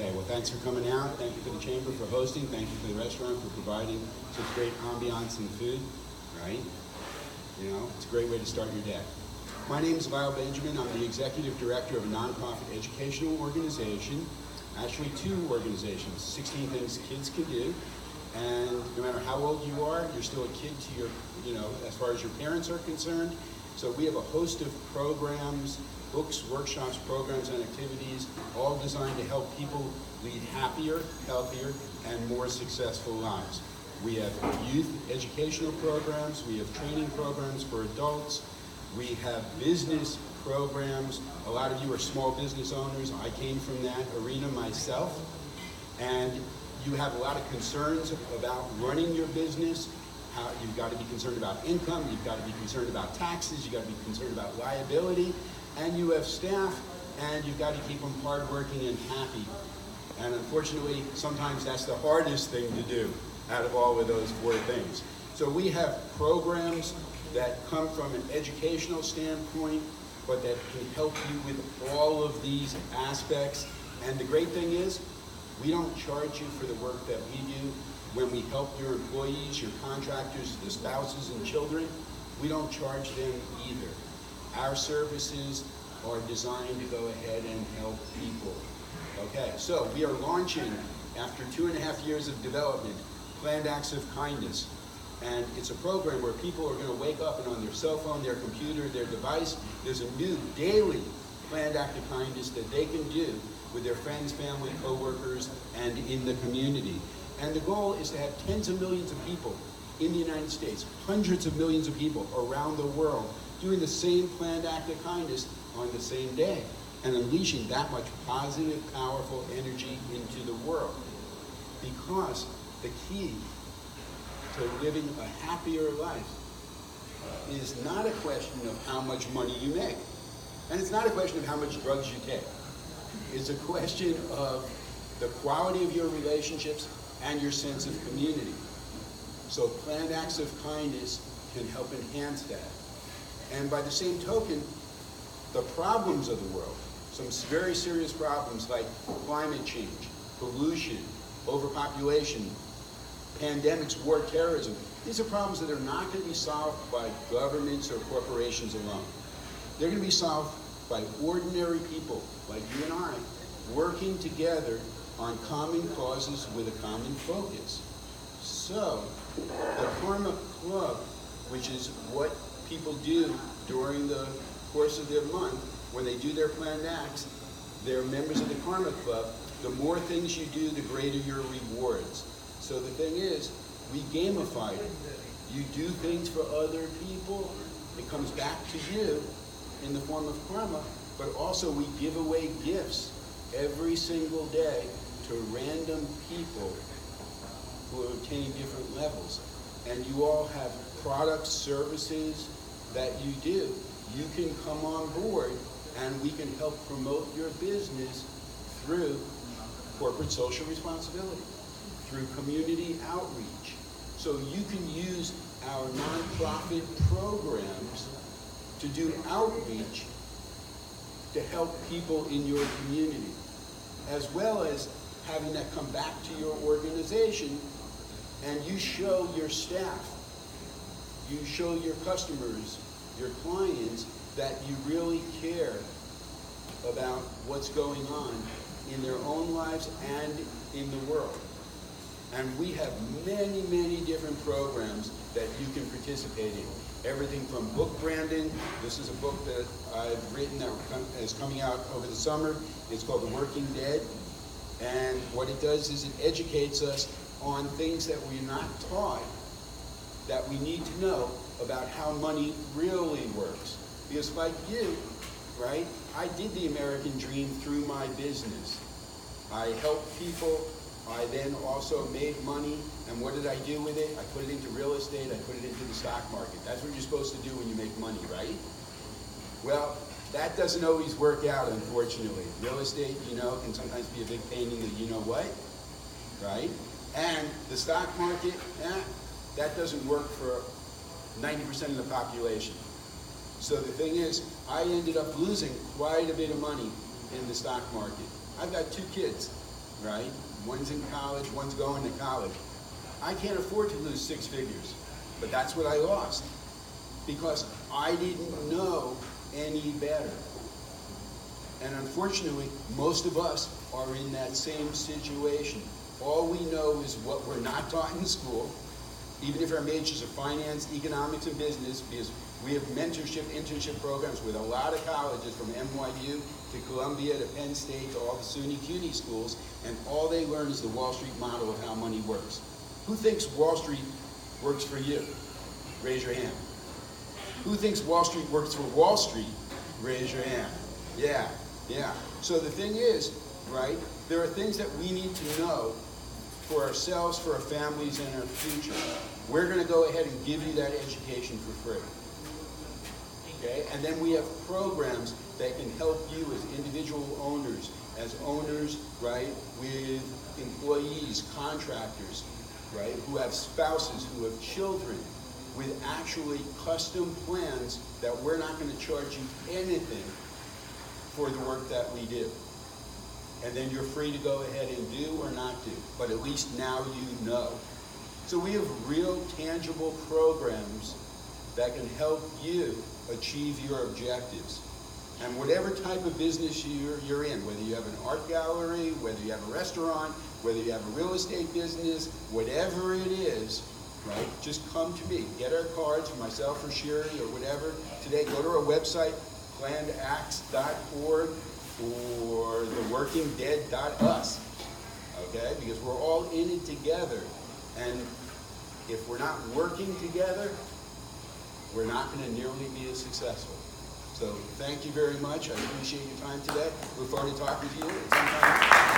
Okay, well, thanks for coming out. Thank you for the chamber for hosting. Thank you for the restaurant for providing such great ambiance and food, right? You know, it's a great way to start your day. My name is Lyle Benjamin. I'm the executive director of a nonprofit educational organization, actually two organizations, 16 Things Kids Can Do. And no matter how old you are, you're still a kid to your, as far as your parents are concerned. So we have a host of programs, books, workshops, programs, and activities, all designed to help people lead happier, healthier, and more successful lives. We have youth educational programs, we have training programs for adults, we have business programs. A lot of you are small business owners. I came from that arena myself. And you have a lot of concerns about running your business. How you've got to be concerned about income, you've got to be concerned about taxes, you've got to be concerned about liability, and you have staff, and you've got to keep them hardworking and happy. And unfortunately, sometimes that's the hardest thing to do out of all of those four things. So we have programs that come from an educational standpoint, but that can help you with all of these aspects. And the great thing is, we don't charge you for the work that we do. When we help your employees, your contractors, the spouses and children, we don't charge them either. Our services are designed to go ahead and help people. Okay, so we are launching, after 2.5 years of development, Planned Acts of Kindness. And it's a program where people are going to wake up and on their cell phone, their computer, their device, there's a new daily Planned Act of Kindness that they can do with their friends, family, co-workers, and in the community. And the goal is to have tens of millions of people in the United States, hundreds of millions of people around the world, doing the same Planned Act of Kindness on the same day, and unleashing that much positive, powerful energy into the world. Because the key to living a happier life is not a question of how much money you make. And it's not a question of how much drugs you take. It's a question of the quality of your relationships and your sense of community. So Planned Acts of Kindness can help enhance that. And by the same token, the problems of the world, some very serious problems like climate change, pollution, overpopulation, pandemics, war, terrorism, these are problems that are not going to be solved by governments or corporations alone. They're going to be solved by ordinary people like you and I, working together on common causes with a common focus. So, the Karma Club, which is what people do during the course of their month, when they do their planned acts, they're members of the Karma Club. The more things you do, the greater your rewards. So the thing is, we gamify it. You do things for other people, it comes back to you in the form of karma, but also we give away gifts every single day to random people who are obtaining different levels. And you all have products, services that you do. You can come on board and we can help promote your business through corporate social responsibility, through community outreach. So you can use our nonprofit programs to do outreach to help people in your community, as well as having that come back to your organization, and you show your staff, you show your customers, your clients, that you really care about what's going on in their own lives and in the world. And we have many, many different programs that you can participate in. Everything from book branding. This is a book that I've written that is coming out over the summer. It's called The Working Dead. And what it does is it educates us on things that we're not taught, that we need to know about how money really works. Because like you, right, I did the American dream through my business. I helped people. I then also made money, and what did I do with it? I put it into real estate, I put it into the stock market. That's what you're supposed to do when you make money, right? Well, that doesn't always work out, unfortunately. Real estate, can sometimes be a big pain in the you-know-what, right? And the stock market, that doesn't work for 90% of the population. So the thing is, I ended up losing quite a bit of money in the stock market. I've got 2 kids. right? One's in college, one's going to college. I can't afford to lose 6 figures, but that's what I lost because I didn't know any better. And unfortunately, most of us are in that same situation. All we know is what we're not taught in school, even if our majors are finance, economics, and business, because we have mentorship, internship programs with a lot of colleges from NYU to Columbia to Penn State to all the SUNY CUNY schools, and all they learn is the Wall Street model of how money works. Who thinks Wall Street works for you? Raise your hand. Who thinks Wall Street works for Wall Street? Raise your hand. Yeah. So the thing is, right, there are things that we need to know for ourselves, for our families, and our future. We're going to go ahead and give you that education for free. Okay? And then we have programs that can help you as individual owners, right, with employees, contractors, right, who have spouses, who have children, with actually custom plans that we're not going to charge you anything for the work that we do. And then you're free to go ahead and do or not do, but at least now you know. So we have real tangible programs that can help you achieve your objectives. And whatever type of business you're in, whether you have an art gallery, whether you have a restaurant, whether you have a real estate business, whatever it is, right, just come to me. Get our cards for myself or Sherry or whatever. Today, go to our website, plannedacts.org or theworkingdead.us, okay? Because we're all in it together. And if we're not working together, we're not going to nearly be as successful. So thank you very much. I appreciate your time today. Look forward to talking to you at some time.